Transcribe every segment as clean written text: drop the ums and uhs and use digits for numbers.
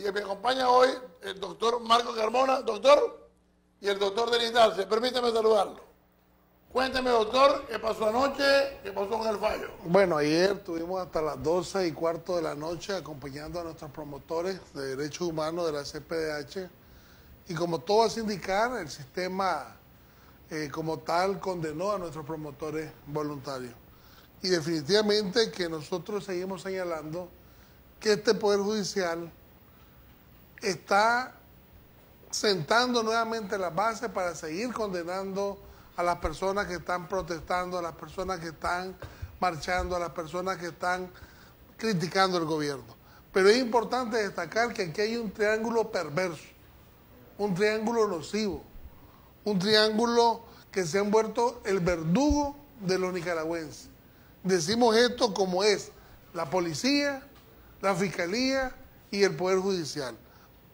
que me acompaña hoy, el doctor Marco Carmona, doctor, y el doctor Denis Darce. Permítame saludarlo. Cuénteme, doctor, ¿qué pasó anoche? ¿Qué pasó con el fallo? Bueno, ayer estuvimos hasta las 12:15 de la noche acompañando a nuestros promotores de derechos humanos de la CPDH y como todo hace indicar, el sistema como tal condenó a nuestros promotores voluntarios. Y definitivamente que nosotros seguimos señalando que este Poder Judicial está sentando nuevamente las bases para seguir condenando a las personas que están protestando, a las personas que están marchando, a las personas que están criticando el gobierno. Pero es importante destacar que aquí hay un triángulo perverso, un triángulo nocivo, un triángulo que se ha vuelto el verdugo de los nicaragüenses. Decimos esto como es la policía, la fiscalía y el Poder Judicial.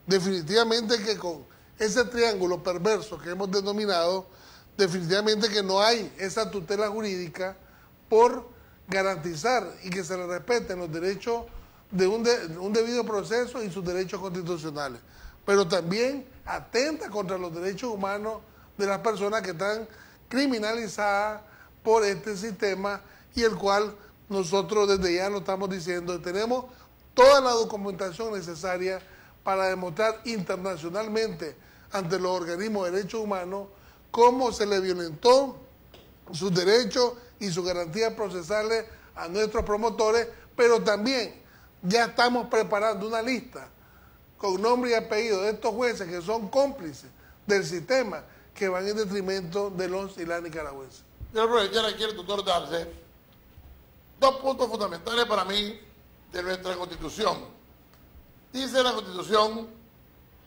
Definitivamente que con ese triángulo perverso que hemos denominado, definitivamente que no hay esa tutela jurídica por garantizar y que se le respeten los derechos de un debido proceso y sus derechos constitucionales. Pero también atenta contra los derechos humanos de las personas que están criminalizadas por este sistema y el cual nosotros desde ya lo estamos diciendo. Tenemos toda la documentación necesaria para demostrar internacionalmente ante los organismos de derechos humanos cómo se le violentó sus derechos y sus garantías procesales a nuestros promotores, pero también ya estamos preparando una lista con nombre y apellido de estos jueces que son cómplices del sistema que van en detrimento de los y las nicaragüenses. Quiero aprovechar aquí el doctor Darce. Dos puntos fundamentales para mí de nuestra Constitución. Dice la Constitución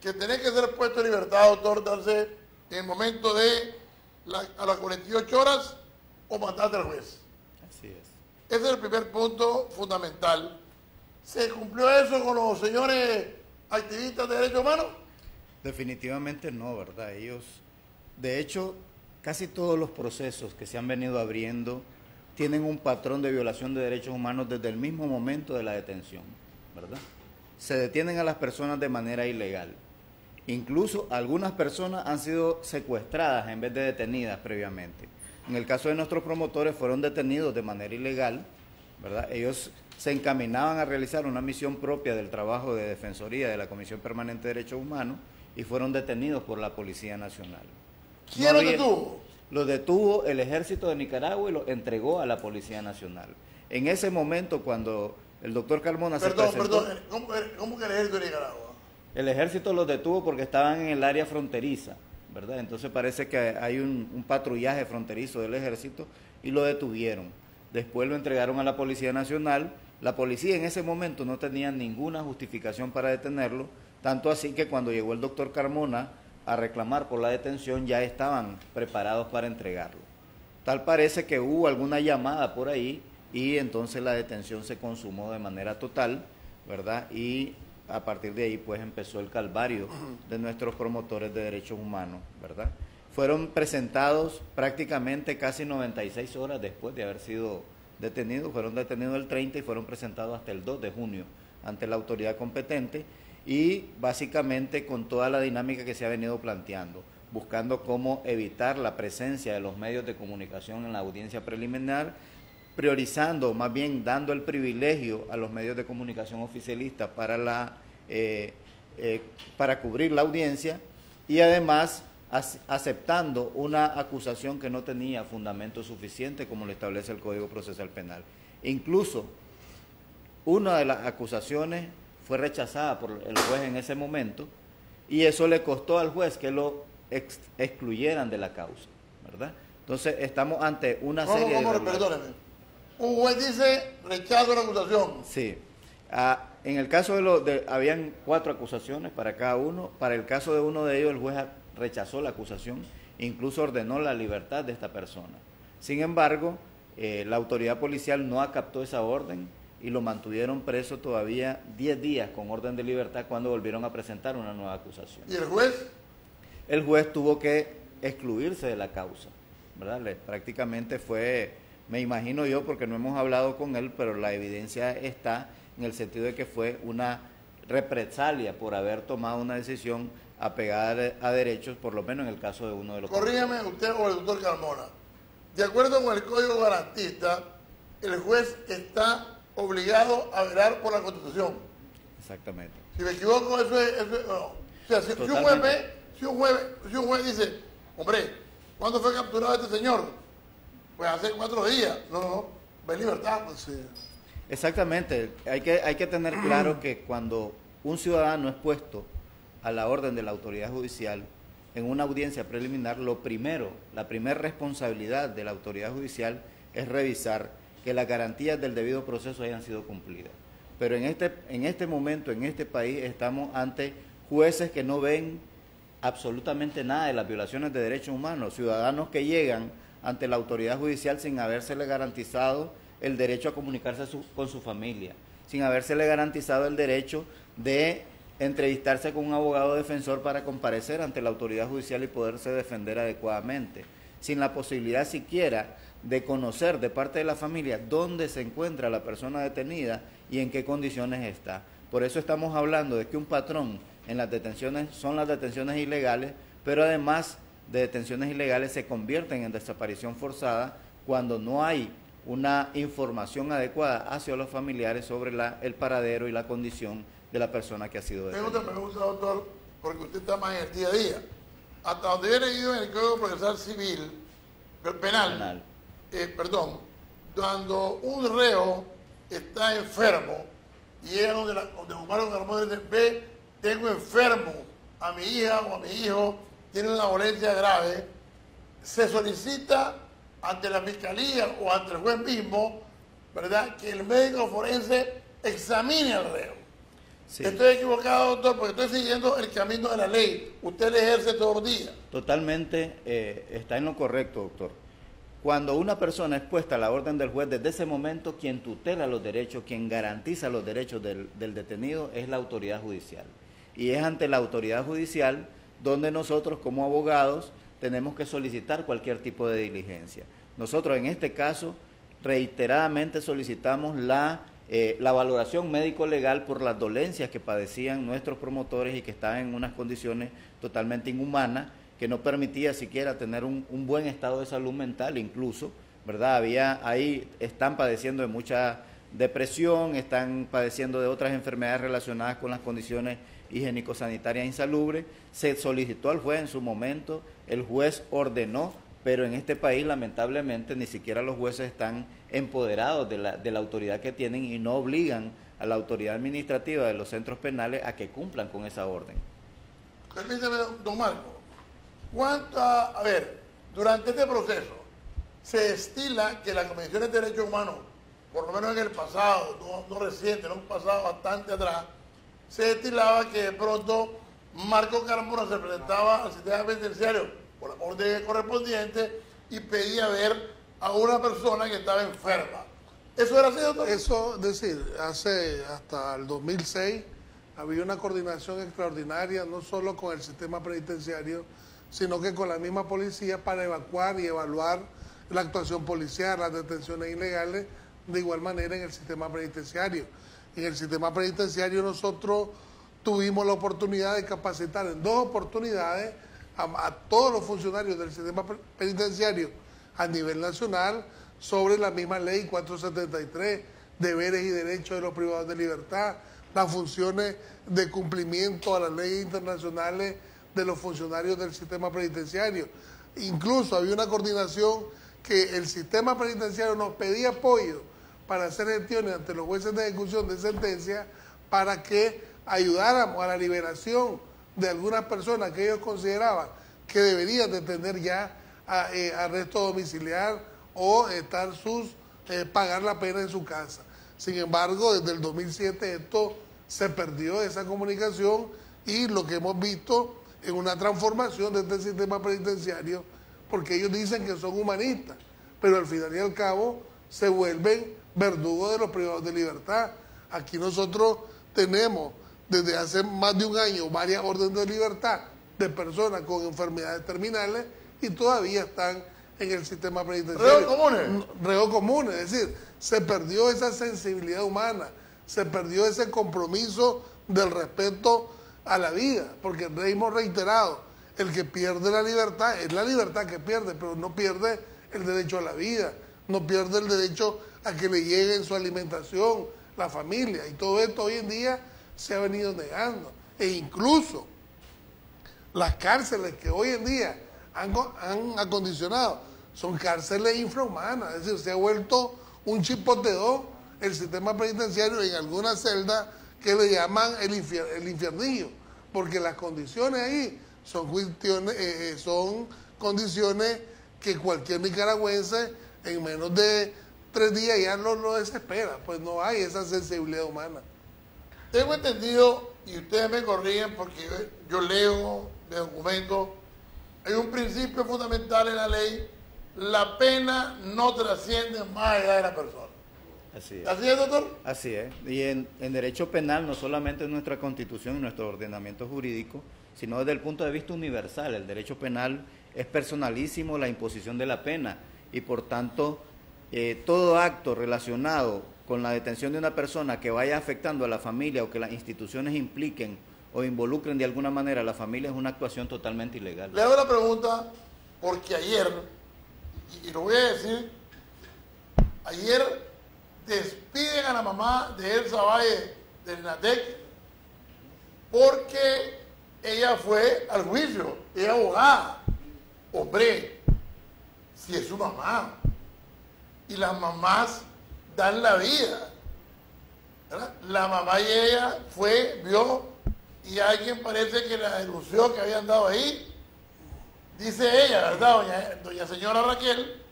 que tiene que ser puesto en libertad, doctor Darce, en el momento de a las 48 horas o mandate al juez. Así es. Ese es el primer punto fundamental. ¿Se cumplió eso con los señores activistas de derechos humanos? Definitivamente no, ¿verdad? Ellos, de hecho, casi todos los procesos que se han venido abriendo tienen un patrón de violación de derechos humanos desde el mismo momento de la detención, ¿verdad? Se detienen a las personas de manera ilegal. Incluso algunas personas han sido secuestradas en vez de detenidas previamente. En el caso de nuestros promotores fueron detenidos de manera ilegal, ¿verdad? Ellos se encaminaban a realizar una misión propia del trabajo de defensoría de la Comisión Permanente de Derechos Humanos y fueron detenidos por la Policía Nacional. ¿Quién los detuvo? Los detuvo el Ejército de Nicaragua y los entregó a la Policía Nacional. En ese momento, cuando el doctor Carmona se presentó... ¿Cómo que el Ejército de Nicaragua? El Ejército los detuvo porque estaban en el área fronteriza, ¿verdad? Entonces parece que hay un patrullaje fronterizo del Ejército y lo detuvieron. Después lo entregaron a la Policía Nacional. La policía en ese momento no tenía ninguna justificación para detenerlo, tanto así que cuando llegó el doctor Carmona a reclamar por la detención ya estaban preparados para entregarlo. Tal parece que hubo alguna llamada por ahí y entonces la detención se consumó de manera total, ¿verdad? Y a partir de ahí pues empezó el calvario de nuestros promotores de derechos humanos, ¿verdad? Fueron presentados prácticamente casi 96 horas después de haber sido detenidos, fueron detenidos el 30 y fueron presentados hasta el 2 de junio ante la autoridad competente y básicamente con toda la dinámica que se ha venido planteando, buscando cómo evitar la presencia de los medios de comunicación en la audiencia preliminar, priorizando, más bien dando el privilegio a los medios de comunicación oficialistas para cubrir la audiencia y además aceptando una acusación que no tenía fundamento suficiente como lo establece el Código Procesal Penal. Incluso una de las acusaciones fue rechazada por el juez en ese momento y eso le costó al juez que lo excluyeran de la causa, ¿verdad? Entonces estamos ante una serie de... Perdóneme. Un juez dice rechazo la acusación. Sí. En el caso habían 4 acusaciones para cada uno. Para el caso de uno de ellos, el juez rechazó la acusación, incluso ordenó la libertad de esta persona. Sin embargo, la autoridad policial no acató esa orden y lo mantuvieron preso todavía 10 días con orden de libertad cuando volvieron a presentar una nueva acusación. ¿Y el juez? El juez tuvo que excluirse de la causa, ¿verdad? Prácticamente fue, me imagino yo, porque no hemos hablado con él, pero la evidencia está en el sentido de que fue una represalia por haber tomado una decisión apegada a derechos, por lo menos en el caso de uno de los... Corrígame usted o el doctor Carmona. De acuerdo con el Código Garantista, el juez está obligado a velar por la Constitución. Exactamente. Si me equivoco, eso es no. O sea, si un juez dice, hombre, ¿cuándo fue capturado este señor? Pues hace 4 días. No, va en libertad. Sí. Exactamente. Hay que tener claro que cuando un ciudadano es puesto a la orden de la autoridad judicial en una audiencia preliminar, la primera responsabilidad de la autoridad judicial es revisar que las garantías del debido proceso hayan sido cumplidas. Pero en este momento, en este país, estamos ante jueces que no ven absolutamente nada de las violaciones de derechos humanos, ciudadanos que llegan ante la autoridad judicial sin habérsele garantizado el derecho a comunicarse con su familia, sin habérsele garantizado el derecho de entrevistarse con un abogado defensor para comparecer ante la autoridad judicial y poderse defender adecuadamente, sin la posibilidad siquiera de conocer de parte de la familia dónde se encuentra la persona detenida y en qué condiciones está. Por eso estamos hablando de que un patrón en las detenciones son las detenciones ilegales, pero además de detenciones ilegales se convierten en desaparición forzada cuando no hay una información adecuada hacia los familiares sobre el paradero y la condición de la persona que ha sido detenida. Tengo otra pregunta, doctor, porque usted está más en el día a día. Hasta donde he leído en el Código Procesal Civil, penal. Cuando un reo está enfermo y llega donde Omar Carmona dice, ve, tengo enfermo a mi hija o a mi hijo, tiene una dolencia grave, se solicita ante la fiscalía o ante el juez mismo, ¿verdad?, que el médico forense examine al reo. Sí. Estoy equivocado, doctor, porque estoy siguiendo el camino de la ley. Usted le ejerce todos los días. Totalmente está en lo correcto, doctor. Cuando una persona es puesta a la orden del juez, desde ese momento quien tutela los derechos, quien garantiza los derechos del detenido es la autoridad judicial. Y es ante la autoridad judicial donde nosotros como abogados tenemos que solicitar cualquier tipo de diligencia. Nosotros en este caso reiteradamente solicitamos la valoración médico-legal por las dolencias que padecían nuestros promotores y que estaban en unas condiciones totalmente inhumanas, que no permitía siquiera tener un buen estado de salud mental incluso, ¿verdad? Ahí están padeciendo de mucha depresión, están padeciendo de otras enfermedades relacionadas con las condiciones higiénico-sanitarias insalubres. Se solicitó al juez en su momento, el juez ordenó, pero en este país lamentablemente ni siquiera los jueces están empoderados de la autoridad que tienen y no obligan a la autoridad administrativa de los centros penales a que cumplan con esa orden. Permíteme, don Marco. Durante este proceso se estila que las comisiones de derechos humanos, por lo menos en el pasado, no reciente, en un pasado bastante atrás, se estilaba que de pronto Marco Carmona se presentaba al sistema penitenciario por la orden correspondiente y pedía ver a una persona que estaba enferma. ¿Eso era así, doctor? Eso, es decir, hasta el 2006 había una coordinación extraordinaria, no solo con el sistema penitenciario, sino que con la misma policía para evacuar y evaluar la actuación policial, las detenciones ilegales, de igual manera en el sistema penitenciario. En el sistema penitenciario nosotros tuvimos la oportunidad de capacitar en 2 oportunidades a todos los funcionarios del sistema penitenciario a nivel nacional sobre la misma ley 473, deberes y derechos de los privados de libertad, las funciones de cumplimiento a las leyes internacionales de los funcionarios del sistema penitenciario. Incluso había una coordinación que el sistema penitenciario nos pedía apoyo para hacer gestiones ante los jueces de ejecución de sentencia para que ayudáramos a la liberación de algunas personas que ellos consideraban que deberían de tener ya arresto domiciliar o pagar la pena en su casa. Sin embargo, desde el 2007 esto se perdió, esa comunicación, y lo que hemos visto en una transformación de este sistema penitenciario, porque ellos dicen que son humanistas, pero al final y al cabo se vuelven verdugos de los privados de libertad. Aquí nosotros tenemos desde hace más de un año varias órdenes de libertad de personas con enfermedades terminales y todavía están en el sistema penitenciario. ¿Reos comunes? Reos comunes, es decir, se perdió esa sensibilidad humana, se perdió ese compromiso del respeto a la vida, porque hemos reiterado, el que pierde la libertad, es la libertad que pierde, pero no pierde el derecho a la vida, no pierde el derecho a que le llegue en su alimentación, la familia, y todo esto hoy en día se ha venido negando, e incluso las cárceles que hoy en día han acondicionado son cárceles infrahumanas, es decir, se ha vuelto un chipotedón el sistema penitenciario en algunas celdas que le llaman el infiernillo, porque las condiciones ahí son condiciones que cualquier nicaragüense en menos de 3 días ya lo desespera, pues no hay esa sensibilidad humana. Tengo entendido, y ustedes me corrigen porque yo leo de documentos, hay un principio fundamental en la ley: la pena no trasciende más allá de la persona. Así es. ¿Así es, doctor? Así es. Y en derecho penal, no solamente en nuestra Constitución y nuestro ordenamiento jurídico, sino desde el punto de vista universal. El derecho penal es personalísimo la imposición de la pena y, por tanto, todo acto relacionado con la detención de una persona que vaya afectando a la familia o que las instituciones impliquen o involucren de alguna manera a la familia es una actuación totalmente ilegal. Le hago la pregunta porque ayer, y lo voy a decir, ayer despiden a la mamá de Elsa Valle del INATEC porque ella fue al juicio, ella es abogada. Hombre, si es su mamá, y las mamás dan la vida, ¿verdad? La mamá y ella vio, y alguien parece que la denunció que había andado ahí, dice ella, ¿verdad? Doña señora Raquel,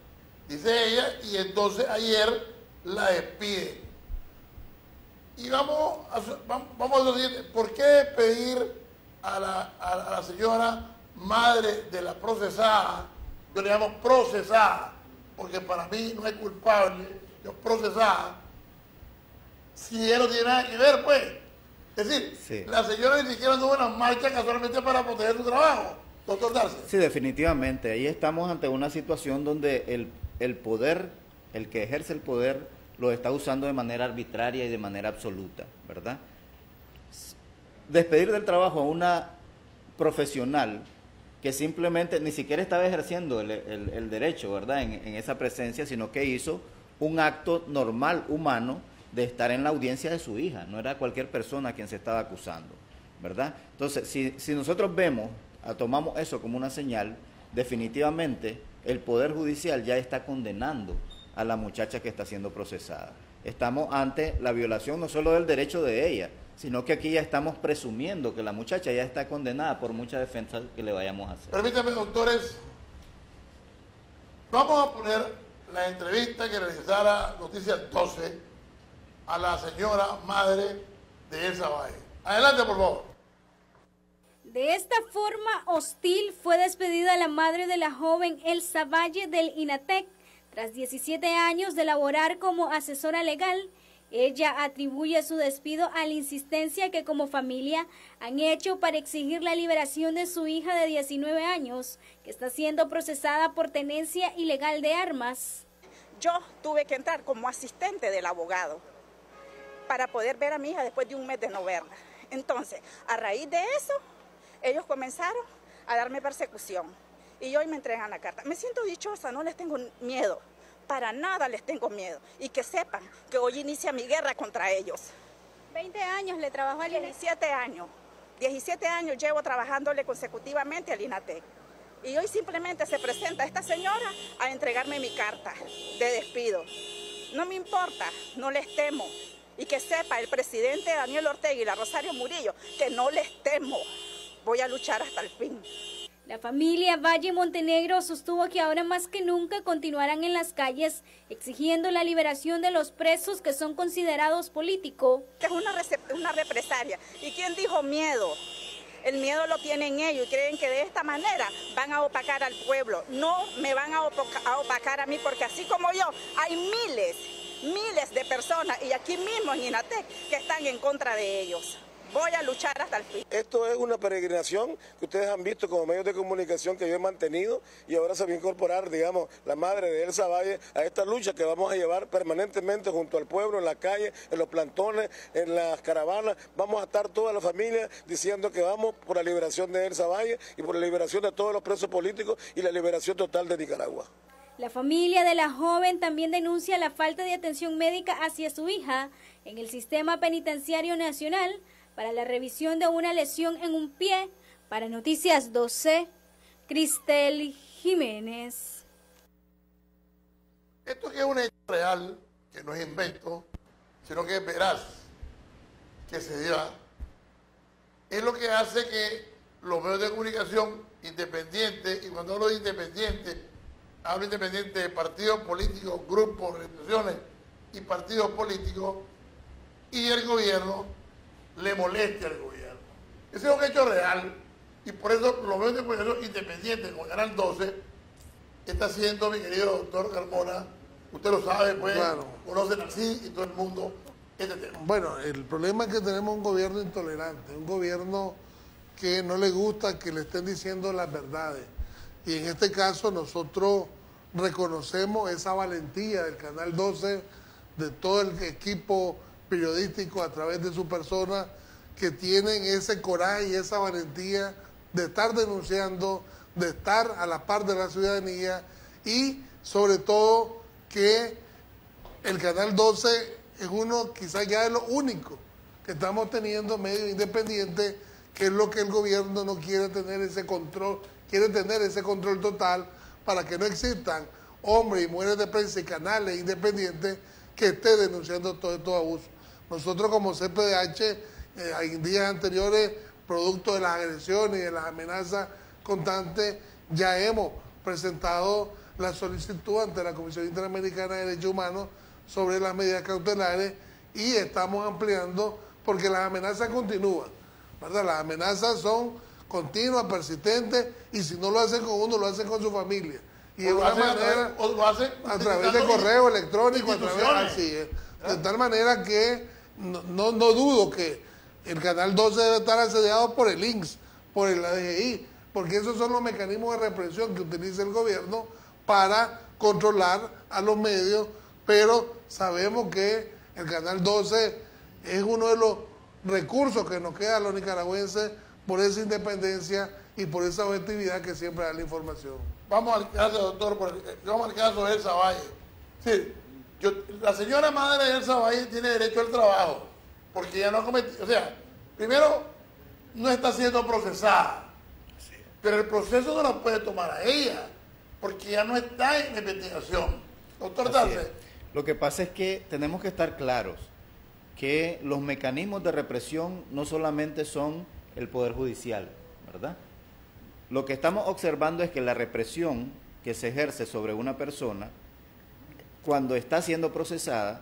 dice ella, y entonces ayer la despide. Y vamos a lo siguiente: ¿por qué despedir a la señora madre de la procesada? Yo le llamo procesada, porque para mí no es culpable, yo procesada, si él no tiene nada que ver, pues. Es decir, sí, la señora ni siquiera anduvo en las marchas casualmente para proteger su trabajo, doctor Darcy. Sí, definitivamente. Ahí estamos ante una situación donde el poder, el que ejerce el poder, lo está usando de manera arbitraria y de manera absoluta, ¿verdad? Despedir del trabajo a una profesional que simplemente ni siquiera estaba ejerciendo el derecho, ¿verdad?, en esa presencia, sino que hizo un acto normal, humano, de estar en la audiencia de su hija. No era cualquier persona a quien se estaba acusando, ¿verdad? Entonces, si nosotros tomamos eso como una señal, definitivamente el Poder Judicial ya está condenando a la muchacha que está siendo procesada. Estamos ante la violación no solo del derecho de ella, sino que aquí ya estamos presumiendo que la muchacha ya está condenada por mucha defensa que le vayamos a hacer. Permítanme, doctores, vamos a poner la entrevista que realizara Noticias 12 a la señora madre de Elsa Valle. Adelante, por favor. De esta forma hostil fue despedida la madre de la joven Elsa Valle del INATEC. Tras 17 años de laborar como asesora legal, ella atribuye su despido a la insistencia que como familia han hecho para exigir la liberación de su hija de 19 años, que está siendo procesada por tenencia ilegal de armas. Yo tuve que entrar como asistente del abogado para poder ver a mi hija después de un mes de no verla. Entonces, a raíz de eso, ellos comenzaron a darme persecución. Y hoy me entregan la carta. Me siento dichosa, no les tengo miedo. Para nada les tengo miedo. Y que sepan que hoy inicia mi guerra contra ellos. 20 años le trabajó al INATEC. 17 años. 17 años llevo trabajándole consecutivamente al INATEC. Y hoy simplemente se presenta esta señora a entregarme mi carta de despido. No me importa, no les temo. Y que sepa el presidente Daniel Ortega y la Rosario Murillo que no les temo. Voy a luchar hasta el fin. La familia Valle Montenegro sostuvo que ahora más que nunca continuarán en las calles exigiendo la liberación de los presos que son considerados políticos. Es una represalia. ¿Y quién dijo miedo? El miedo lo tienen ellos y creen que de esta manera van a opacar al pueblo. No me van a opacar a mí, porque así como yo, hay miles de personas, y aquí mismo en INATEC, que están en contra de ellos. voy a luchar hasta el fin. Esto es una peregrinación que ustedes han visto como medios de comunicación que yo he mantenido y ahora se va a incorporar, digamos, la madre de Elsa Valle a esta lucha que vamos a llevar permanentemente junto al pueblo, en la calle, en los plantones, en las caravanas. Vamos a estar toda la familia diciendo que vamos por la liberación de Elsa Valle y por la liberación de todos los presos políticos y la liberación total de Nicaragua. La familia de la joven también denuncia la falta de atención médica hacia su hija en el sistema penitenciario nacional para la revisión de una lesión en un pie. Para Noticias 12, Cristel Jiménez. Esto que es un hecho real, que no es invento, sino que es veraz, que se dio, es lo que hace que los medios de comunicación independientes, y cuando hablo de independientes, hablo independiente de partidos políticos, grupos, organizaciones y partidos políticos, y el gobierno le moleste al gobierno. Ese es un hecho real, y por eso los medios de comunicación independientes, como Canal 12, está haciendo, mi querido doctor Carmona, usted lo sabe, pues, claro, conocen así y todo el mundo este tema. Bueno, el problema es que tenemos un gobierno intolerante, un gobierno que no le gusta que le estén diciendo las verdades. Y en este caso nosotros reconocemos esa valentía del Canal 12, de todo el equipo periodístico a través de su persona, que tienen ese coraje y esa valentía de estar denunciando, de estar a la par de la ciudadanía y sobre todo que el Canal 12 es uno, quizás ya es lo único que estamos teniendo medios independientes, que es lo que el gobierno no quiere tener ese control, quiere tener ese control total para que no existan hombres y mujeres de prensa y canales independientes que estén denunciando todos estos abusos. Nosotros como CPDH, en días anteriores, producto de las agresiones y de las amenazas constantes, ya hemos presentado la solicitud ante la Comisión Interamericana de Derechos Humanos sobre las medidas cautelares y estamos ampliando porque las amenazas continúan, ¿verdad? Las amenazas son continuas, persistentes, y si no lo hacen con uno, lo hacen con su familia. Y de una manera, a través de correo electrónico, a través, así es. De tal manera que no dudo que el Canal 12 debe estar asediado por el INS, por el DGI, porque esos son los mecanismos de represión que utiliza el gobierno para controlar a los medios, pero sabemos que el Canal 12 es uno de los recursos que nos queda a los nicaragüenses por esa independencia y por esa objetividad que siempre da la información. Vamos al caso, doctor, vamos al caso de Elsa Valle. Sí, la señora madre de Elsa Valle tiene derecho al trabajo, porque ella no ha cometido, o sea, primero, no está siendo procesada, pero el proceso no la puede tomar a ella, porque ya no está en investigación. Doctor Darce. Lo que pasa es que tenemos que estar claros que los mecanismos de represión no solamente son el Poder Judicial, ¿verdad? Lo que estamos observando es que la represión que se ejerce sobre una persona, cuando está siendo procesada,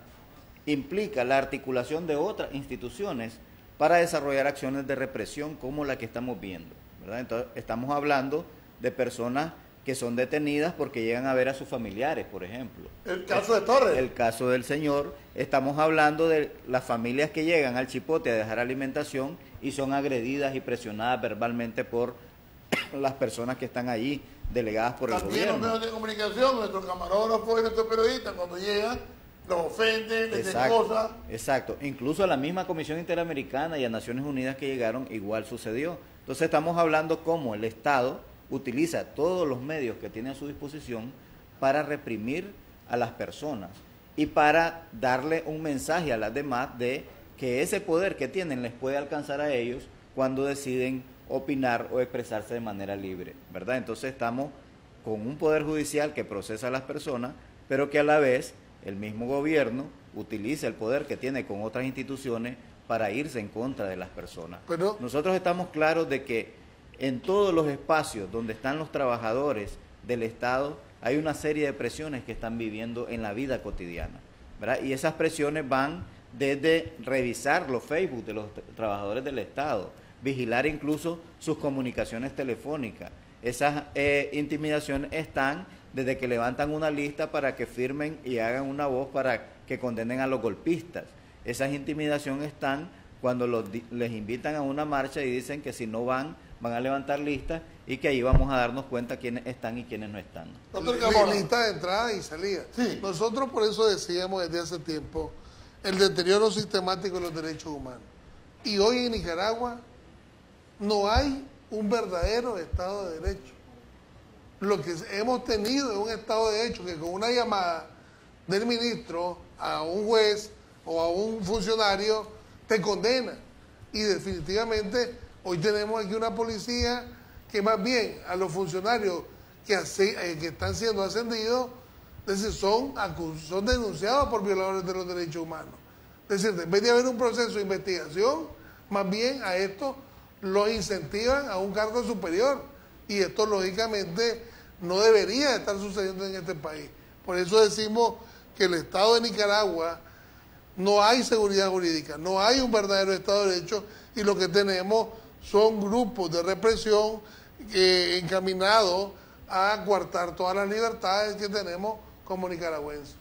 implica la articulación de otras instituciones para desarrollar acciones de represión como la que estamos viendo, ¿verdad? Entonces, estamos hablando de personas que son detenidas porque llegan a ver a sus familiares, por ejemplo. El caso de Torres. El caso del señor, estamos hablando de las familias que llegan al Chipote a dejar alimentación y son agredidas y presionadas verbalmente por las personas que están allí, delegadas por el gobierno. También los medios de comunicación, nuestros camarógrafos y nuestros periodistas, cuando llegan, los ofenden, les dicen cosas. Exacto, incluso a la misma Comisión Interamericana y a Naciones Unidas que llegaron, igual sucedió. Entonces estamos hablando cómo el Estado utiliza todos los medios que tiene a su disposición para reprimir a las personas y para darle un mensaje a las demás de que ese poder que tienen les puede alcanzar a ellos cuando deciden opinar o expresarse de manera libre, ¿verdad? Entonces estamos con un poder judicial que procesa a las personas, pero que a la vez el mismo gobierno utiliza el poder que tiene con otras instituciones para irse en contra de las personas. Pero nosotros estamos claros de que en todos los espacios donde están los trabajadores del Estado hay una serie de presiones que están viviendo en la vida cotidiana, ¿verdad? Y esas presiones van desde revisar los Facebook de los trabajadores del Estado, vigilar incluso sus comunicaciones telefónicas. Esas intimidaciones están desde que levantan una lista para que firmen y hagan una voz para que condenen a los golpistas. Esas intimidaciones están cuando les invitan a una marcha y dicen que si no van a levantar listas y que ahí vamos a darnos cuenta quiénes están y quiénes no están. Lista de entrada y salida. Sí. Nosotros por eso decíamos desde hace tiempo el deterioro sistemático de los derechos humanos. Y hoy en Nicaragua no hay un verdadero Estado de Derecho. Lo que hemos tenido es un Estado de Derecho que con una llamada del ministro a un juez o a un funcionario te condena. Y definitivamente hoy tenemos aquí una policía que más bien a los funcionarios que están siendo ascendidos, es decir, son denunciados por violadores de los derechos humanos. Es decir, en vez de haber un proceso de investigación, más bien a esto los incentivan a un cargo superior. Y esto lógicamente no debería estar sucediendo en este país. Por eso decimos que el Estado de Nicaragua no hay seguridad jurídica, no hay un verdadero Estado de Derecho, y lo que tenemos son grupos de represión encaminados a coartar todas las libertades que tenemos como nicaragüenses.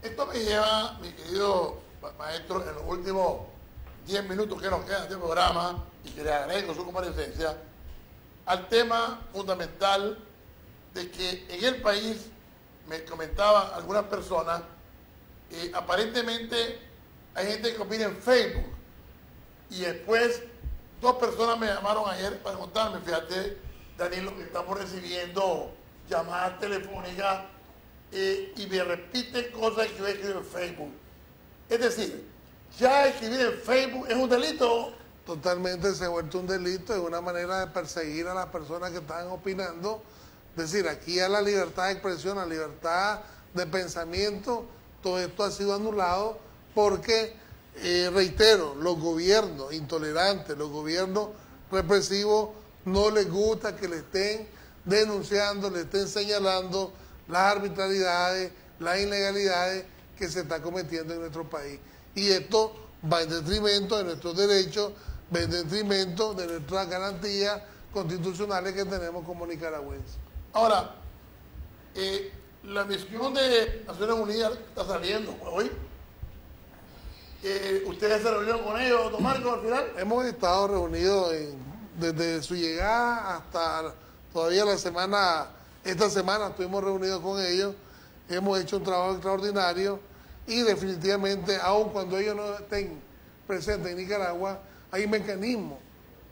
Esto me lleva, mi querido maestro, en los últimos 10 minutos que nos quedan de programa, y que le agradezco su comparecencia, al tema fundamental de que en el país, me comentaban algunas personas, aparentemente hay gente que opina en Facebook, y después 2 personas me llamaron ayer para contarme, fíjate, Danilo, que estamos recibiendo llamadas telefónicas y me repiten cosas que yo escribo en Facebook. Es decir, ya escribir en Facebook es un delito. Totalmente, se ha vuelto un delito, es una manera de perseguir a las personas que están opinando. Es decir, aquí a la libertad de expresión, a la libertad de pensamiento, todo esto ha sido anulado porque, reitero, los gobiernos intolerantes, los gobiernos represivos, no les gusta que le estén denunciando, le estén señalando las arbitrariedades, las ilegalidades que se está cometiendo en nuestro país. Y esto va en detrimento de nuestros derechos, va en detrimento de nuestras garantías constitucionales que tenemos como nicaragüenses. Ahora, la misión de Naciones Unidas está saliendo hoy. ¿Ustedes se reunieron con ellos, don Marcos, al final? Hemos estado reunidos desde su llegada hasta todavía esta semana estuvimos reunidos con ellos, hemos hecho un trabajo extraordinario y definitivamente, aun cuando ellos no estén presentes en Nicaragua, hay mecanismos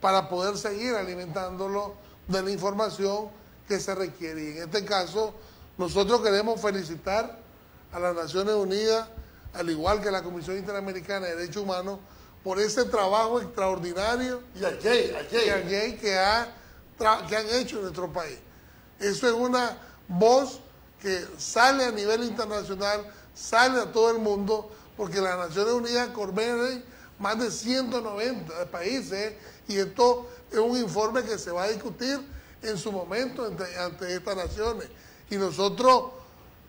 para poder seguir alimentándolo de la información que se requiere. Y en este caso, nosotros queremos felicitar a las Naciones Unidas, al igual que la Comisión Interamericana de Derechos Humanos, por ese trabajo extraordinario y al JAY que han hecho en nuestro país. Eso es una voz que sale a nivel internacional, sale a todo el mundo, porque las Naciones Unidas convergen más de 190 países, y esto es un informe que se va a discutir en su momento ante estas naciones. Y nosotros,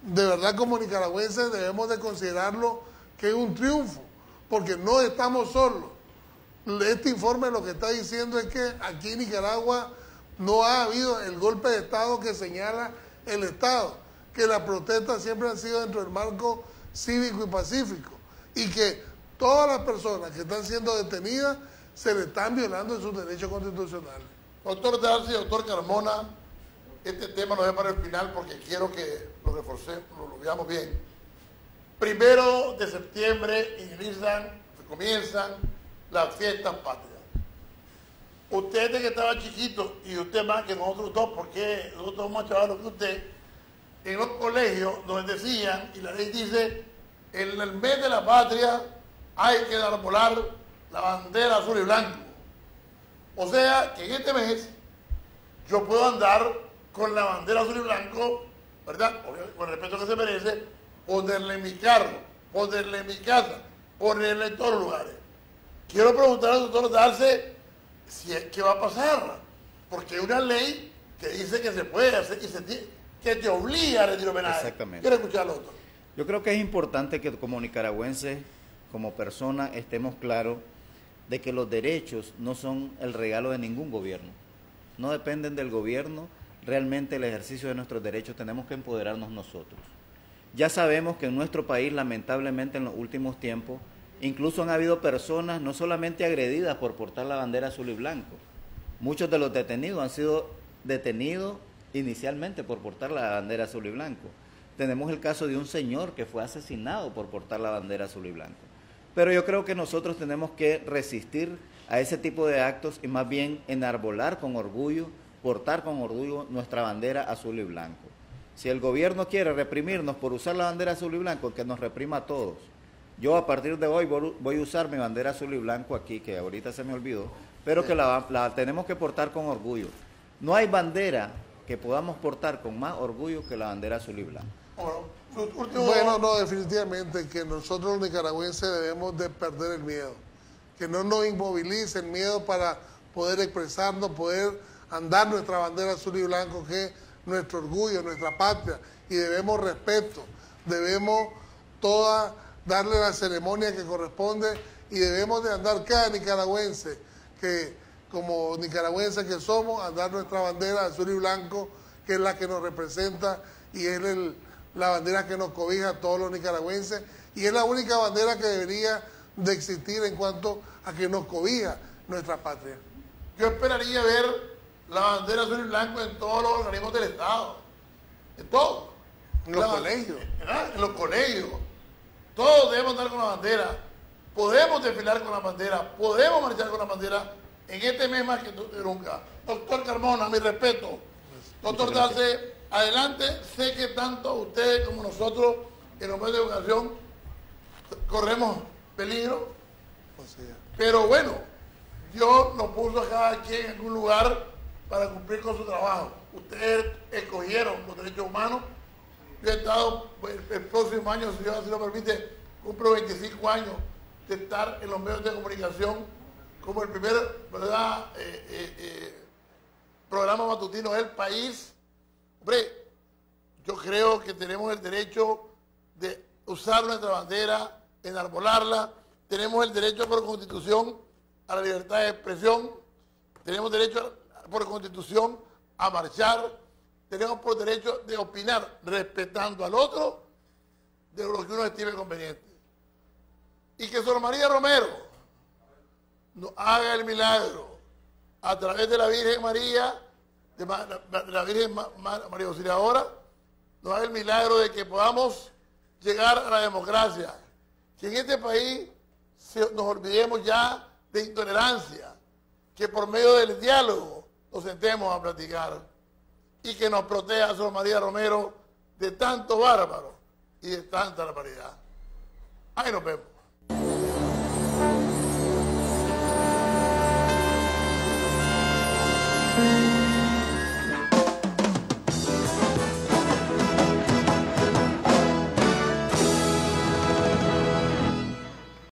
de verdad, como nicaragüenses, debemos de considerarlo que es un triunfo, porque no estamos solos. Este informe lo que está diciendo es que aquí en Nicaragua no ha habido el golpe de Estado que señala el Estado, que las protestas siempre han sido dentro del marco cívico y pacífico, y que todas las personas que están siendo detenidas se le están violando en sus derechos constitucionales. Doctor Darcy, doctor Carmona, este tema lo voy para el final porque quiero que lo reforcemos, lo veamos bien. 1 de septiembre comienzan las fiestas patrias. Usted desde que estaba chiquito, y usted más que nosotros dos, porque nosotros somos más chavalos que usted, en los colegios nos decían, y la ley dice, en el mes de la patria hay que enarbolar la bandera azul y blanco. O sea, que en este mes yo puedo andar con la bandera azul y blanco, ¿verdad? Con el respeto que se merece, ponerle en mi carro, ponerle en mi casa, ponerle en todos los lugares. Quiero preguntar al doctor Darcy qué va a pasar, porque hay una ley que dice que se puede hacer, que te obliga a retirar homenaje. Exactamente. Quiero escucharlo, doctor. Yo creo que es importante que como nicaragüenses, como personas, estemos claros de que los derechos no son el regalo de ningún gobierno. No dependen del gobierno, realmente el ejercicio de nuestros derechos tenemos que empoderarnos nosotros. Ya sabemos que en nuestro país, lamentablemente, en los últimos tiempos, Incluso han habido personas no solamente agredidas por portar la bandera azul y blanco. Muchos de los detenidos han sido detenidos inicialmente por portar la bandera azul y blanco. Tenemos el caso de un señor que fue asesinado por portar la bandera azul y blanco. Pero yo creo que nosotros tenemos que resistir a ese tipo de actos y más bien enarbolar con orgullo, portar con orgullo nuestra bandera azul y blanco. Si el gobierno quiere reprimirnos por usar la bandera azul y blanco, que nos reprima a todos. Yo a partir de hoy voy a usar mi bandera azul y blanco aquí, que ahorita se me olvidó, pero que la tenemos que portar con orgullo. No hay bandera que podamos portar con más orgullo que la bandera azul y blanco. Bueno, no, definitivamente que nosotros los nicaragüenses debemos de perder el miedo. Que no nos inmovilice el miedo para poder expresarnos, poder andar nuestra bandera azul y blanco, que es nuestro orgullo, nuestra patria, y debemos respeto, debemos darle la ceremonia que corresponde y debemos de andar cada nicaragüense, que como nicaragüenses que somos, andar nuestra bandera azul y blanco, que es la que nos representa y es la bandera que nos cobija a todos los nicaragüenses y es la única bandera que debería de existir en cuanto a que nos cobija nuestra patria. Yo esperaría ver la bandera azul y blanco en todos los organismos del Estado, en todos. En los colegios. En los colegios. Todos debemos andar con la bandera, podemos desfilar con la bandera, podemos marchar con la bandera en este mes más que nunca. Doctor Carmona, mi respeto. Doctor Darce, adelante, sé que tanto ustedes como nosotros en los medios de educación corremos peligro, pero bueno, Dios nos puso a cada quien en algún lugar para cumplir con su trabajo. Ustedes escogieron los derechos humanos. Yo he estado, el próximo año, si Dios así lo permite, cumplo 25 años de estar en los medios de comunicación como el primer, ¿verdad?, programa matutino del país. Hombre, yo creo que tenemos el derecho de usar nuestra bandera, enarbolarla, tenemos el derecho por constitución a la libertad de expresión, tenemos derecho por constitución a marchar, tenemos por derecho de opinar respetando al otro de lo que uno estime conveniente. Y que Sor María Romero nos haga el milagro a través de la Virgen María, de la Virgen María Auxiliadora, nos haga el milagro de que podamos llegar a la democracia, que en este país nos olvidemos ya de intolerancia, que por medio del diálogo nos sentemos a platicar y que nos proteja Sor María Romero de tanto bárbaro y de tanta barbaridad. Ahí nos vemos.